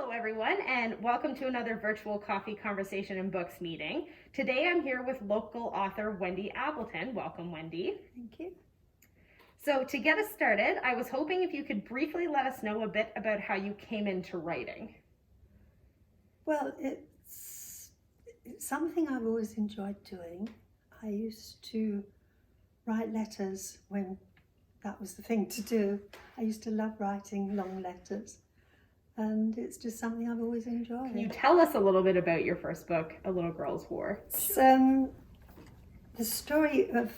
Hello, everyone, and welcome to another virtual coffee conversation and books meeting. Today I'm here with local author Wendy Appleton. Welcome, Wendy. Thank you. So, to get us started, I was hoping if you could briefly let us know a bit about how you came into writing. Well, it's something I've always enjoyed doing. I used to write letters when that was the thing to do. I used to love writing long letters, and it's just something I've always enjoyed. Can you tell us a little bit about your first book, A Little Girl's War? It's the story of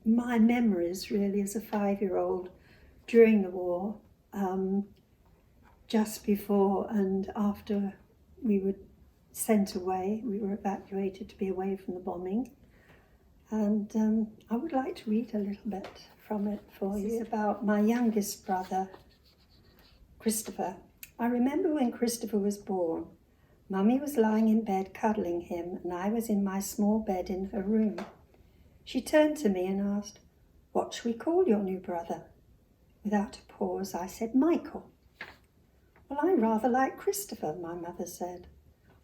my memories, really, as a 5-year-old during the war, just before and after we were sent away. We were evacuated to be away from the bombing. And I would like to read a little bit from it for you. It's about my youngest brother, Christopher. I remember when Christopher was born. Mummy was lying in bed cuddling him, and I was in my small bed in her room. She turned to me and asked, "What shall we call your new brother?" Without a pause, I said, "Michael." "Well, I rather like Christopher," my mother said.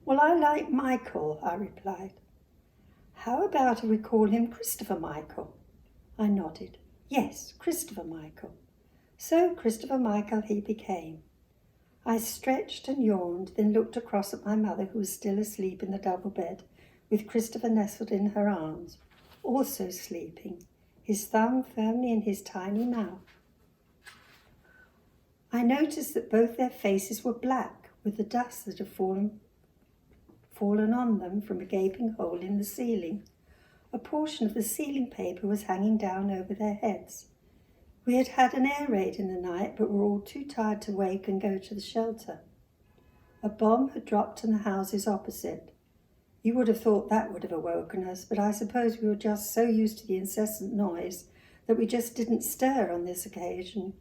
"Well, I like Michael," I replied. "How about if we call him Christopher Michael?" I nodded. "Yes, Christopher Michael." So Christopher Michael he became. I stretched and yawned, then looked across at my mother, who was still asleep in the double bed, with Christopher nestled in her arms, also sleeping, his thumb firmly in his tiny mouth. I noticed that both their faces were black, with the dust that had fallen on them from a gaping hole in the ceiling. A portion of the ceiling paper was hanging down over their heads. We had had an air raid in the night, but were all too tired to wake and go to the shelter. A bomb had dropped in the houses opposite. You would have thought that would have awoken us, but I suppose we were just so used to the incessant noise that we just didn't stir on this occasion.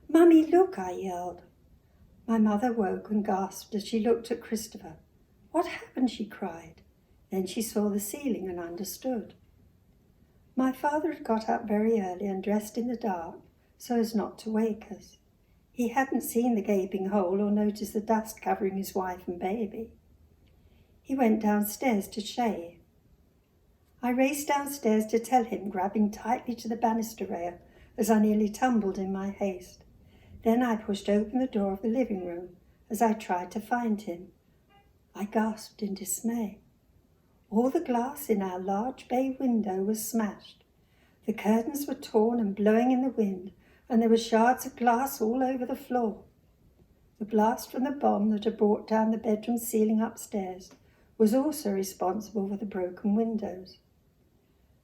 "Mummy, look," I yelled. My mother woke and gasped as she looked at Christopher. "What happened?" she cried. Then she saw the ceiling and understood. My father had got up very early and dressed in the dark so as not to wake us. He hadn't seen the gaping hole or noticed the dust covering his wife and baby. He went downstairs to shave. I raced downstairs to tell him, grabbing tightly to the banister rail as I nearly tumbled in my haste. Then I pushed open the door of the living room as I tried to find him. I gasped in dismay. All the glass in our large bay window was smashed. The curtains were torn and blowing in the wind, and there were shards of glass all over the floor. The blast from the bomb that had brought down the bedroom ceiling upstairs was also responsible for the broken windows.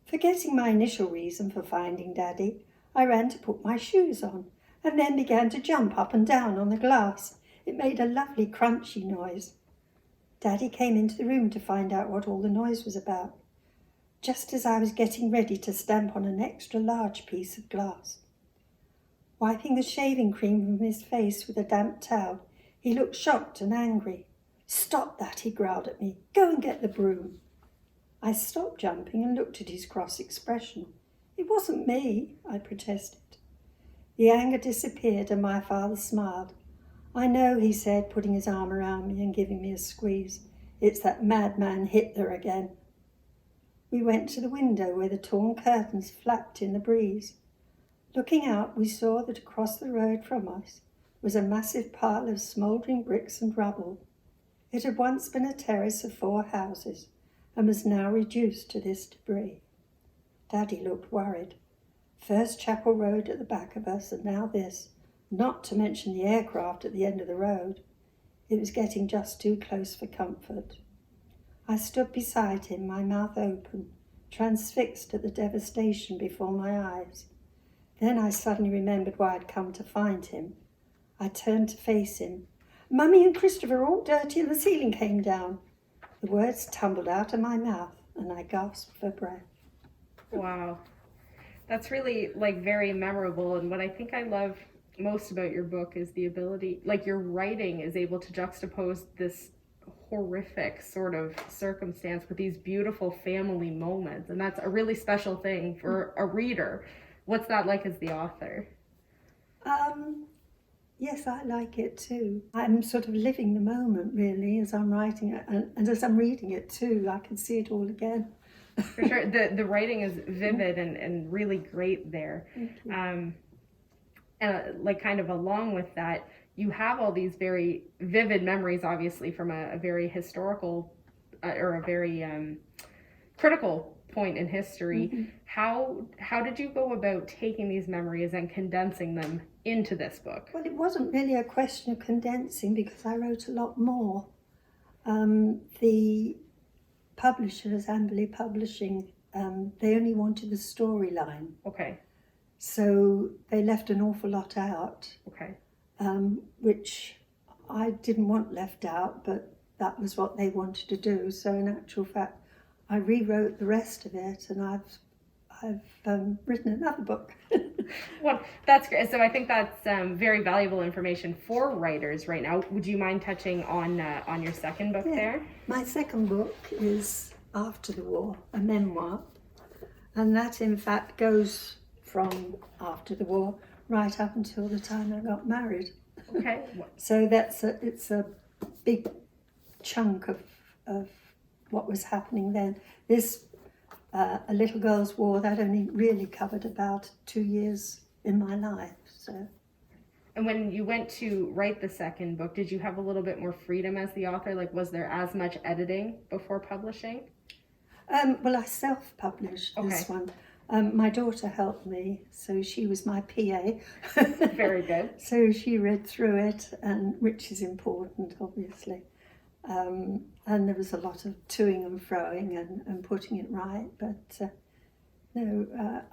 Forgetting my initial reason for finding Daddy, I ran to put my shoes on, and then began to jump up and down on the glass. It made a lovely crunchy noise. Daddy came into the room to find out what all the noise was about, just as I was getting ready to stamp on an extra large piece of glass. Wiping the shaving cream from his face with a damp towel, he looked shocked and angry. "Stop that," he growled at me. "Go and get the broom." I stopped jumping and looked at his cross expression. "It wasn't me," I protested. The anger disappeared and my father smiled. "I know," he said, putting his arm around me and giving me a squeeze. "It's that madman Hitler again." We went to the window where the torn curtains flapped in the breeze. Looking out, we saw that across the road from us was a massive pile of smouldering bricks and rubble. It had once been a terrace of 4 houses and was now reduced to this debris. Daddy looked worried. First Chapel Road at the back of us, and now this, not to mention the aircraft at the end of the road. It was getting just too close for comfort. I stood beside him, my mouth open, transfixed at the devastation before my eyes. Then I suddenly remembered why I'd come to find him. I turned to face him. "Mummy and Christopher are all dirty and the ceiling came down." The words tumbled out of my mouth and I gasped for breath. Wow. That's really very memorable, and what I think I love most about your book is the ability, your writing is able to juxtapose this horrific sort of circumstance with these beautiful family moments, and that's a really special thing for a reader. What's that like as the author? Yes, I like it too. I'm sort of living the moment really as I'm writing it, and as I'm reading it too, I can see it all again. For sure. The writing is vivid and really great there. Like kind of along with that, you have all these very vivid memories, obviously, from a very historical or a very critical point in history. How did you go about taking these memories and condensing them into this book? Well, it wasn't really a question of condensing because I wrote a lot more. The publishers, Amberley Publishing, they only wanted the storyline. Okay. So they left an awful lot out. Okay. Which I didn't want left out, but that was what they wanted to do. So in actual fact, I rewrote the rest of it, and I've written another book. Well, that's great. So I think that's very valuable information for writers right now. Would you mind touching on your second book there? My second book is After the War, a memoir, and that in fact goes from after the war right up until the time I got married. Okay. So it's a big chunk of what was happening then. This A Little Girl's War, that only really covered about 2 years in my life. So. And when you went to write the second book, did you have a little bit more freedom as the author? Like, was there as much editing before publishing? Well, I self-published this one. My daughter helped me, so she was my PA. Very good. So she read through it, and which is important, obviously. And there was a lot of toing and froing and putting it right, but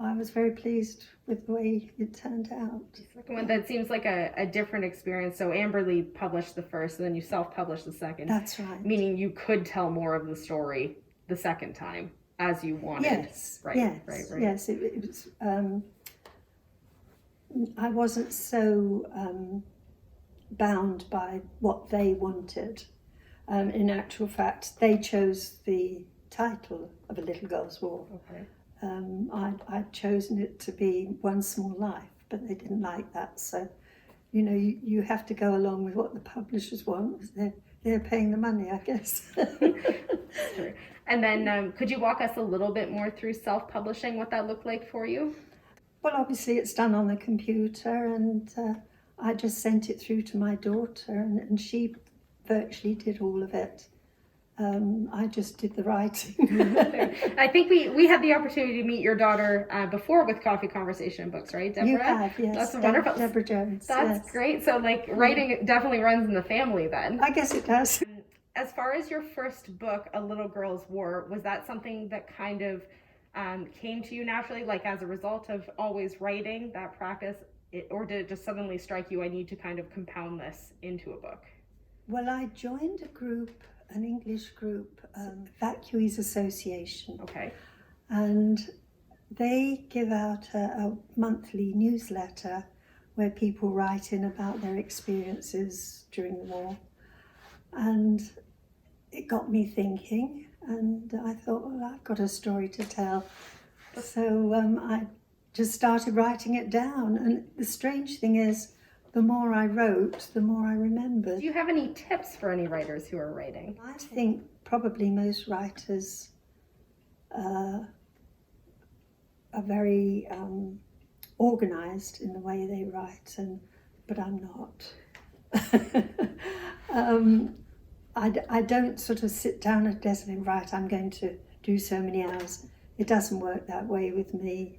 I was very pleased with the way it turned out. That seems like a different experience. So Amberley published the first, and then you self-published the second. That's right. Meaning you could tell more of the story the second time as you wanted. Yes. Right. Yes. Right. Yes. It was. I wasn't so bound by what they wanted. In actual fact, they chose the title of A Little Girl's War. Okay. I'd chosen it to be One Small Life, but they didn't like that. So, you have to go along with what the publishers want. They're paying the money, I guess. Sure. And then could you walk us a little bit more through self-publishing, what that looked like for you? Well, obviously it's done on the computer, and I just sent it through to my daughter, and she virtually did all of it. I just did the writing. I think we had the opportunity to meet your daughter before with Coffee Conversation Books, right, Deborah? You have, yes. That's wonderful. Deborah Jones. That's great. So, writing definitely runs in the family then. I guess it does. As far as your first book, A Little Girl's War, was that something that kind of came to you naturally, like as a result of always writing, that practice, or did it just suddenly strike you, I need to kind of compound this into a book? Well, I joined a group, an English group, Vacuees Association. Okay. And they give out a monthly newsletter where people write in about their experiences during the war. And it got me thinking, and I thought, well, I've got a story to tell. So I just started writing it down. And the strange thing is, the more I wrote, the more I remembered. Do you have any tips for any writers who are writing? I think probably most writers are very organised in the way they write, but I'm not. I don't sort of sit down at a desk and write, I'm going to do so many hours. It doesn't work that way with me.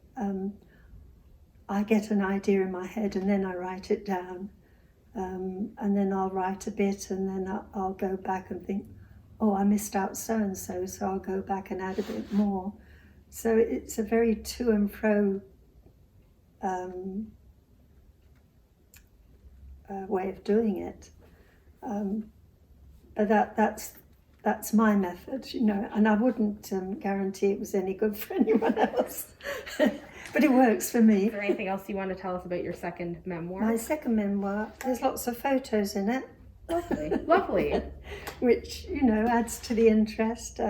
I get an idea in my head and then I write it down. And then I'll write a bit and then I'll go back and think, oh, I missed out so-and-so, so I'll go back and add a bit more. So it's a very to and fro way of doing it. But that's my method, and I wouldn't guarantee it was any good for anyone else. But it works for me. Is there anything else you want to tell us about your second memoir? My second memoir, there's lots of photos in it. Lovely, lovely. Which, adds to the interest.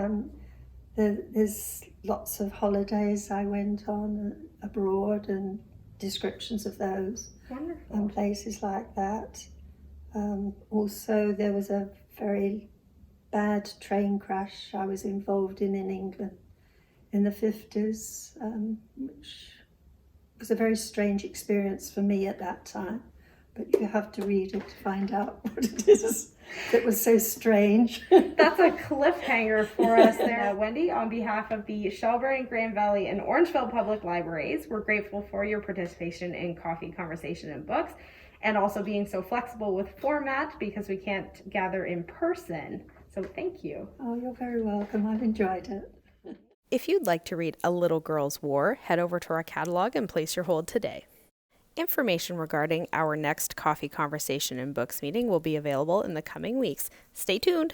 There's lots of holidays I went on abroad and descriptions of those. Wonderful. and places like that. Also, there was a very bad train crash I was involved in England in the 50s, which was a very strange experience for me at that time. But you have to read it to find out what it is that was so strange. That's a cliffhanger for us there. Wendy, on behalf of the Shelburne, and Grand Valley, and Orangeville Public Libraries, we're grateful for your participation in Coffee, Conversation, and Books, and also being so flexible with format because we can't gather in person. So thank you. Oh, you're very welcome. I've enjoyed it. If you'd like to read A Little Girl's War, head over to our catalog and place your hold today. Information regarding our next Coffee, Conversation, and Books meeting will be available in the coming weeks. Stay tuned!